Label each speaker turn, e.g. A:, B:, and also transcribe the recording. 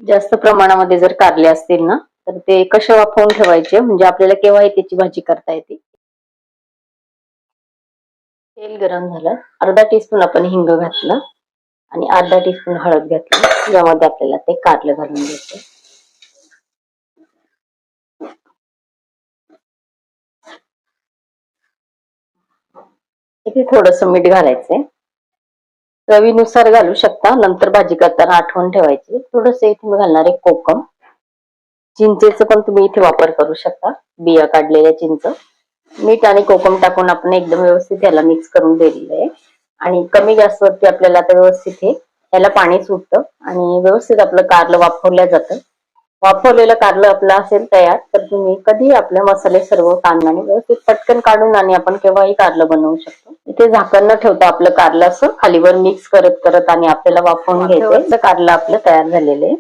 A: जास्त प्रमाणामध्ये जर कारले असतील ना तर ते कसे वाफवून ठेवायचे म्हणजे आपल्याला केव्हाही त्याची भाजी करता येते. तेल गरम झालं, अर्धा टीस्पून आपण हिंग घातलं आणि अर्धा टीस्पून हळद घातली. यामध्ये आपल्याला ते कारलं घालून घ्यायचं. इथे थोडस मीठ घालायचंय, चवीनुसार घालू शकता, नंतर भाजी करताना आठवण ठेवायची. थोडस इथे मी घालणार आहे कोकम, चिंचेचं पण तुम्ही इथे वापर करू शकता, बिया काढलेल्या चिंच. मीठ आणि कोकम टाकून आपण एकदम व्यवस्थित याला मिक्स करून दिलेलं आहे आणि कमी गॅसवरती आपल्याला आता व्यवस्थित हे याला पाणी सुटतं आणि व्यवस्थित आपलं कारलं वाफवलं जातं. वाफवलेलं कारलं आपलं असेल तयार तर तुम्ही कधी आपले मसाले सर्व कांद्याने व्यवस्थित पटकन काढून आणि आपण केव्हाही कारलं बनवू शकतो. इथे झाकण न ठेवता आपलं कारलं असं खालीवर मिक्स करत करत आणि आपल्याला वाफवून घ्यायचं. कारलं आपलं तयार झालेलं आहे.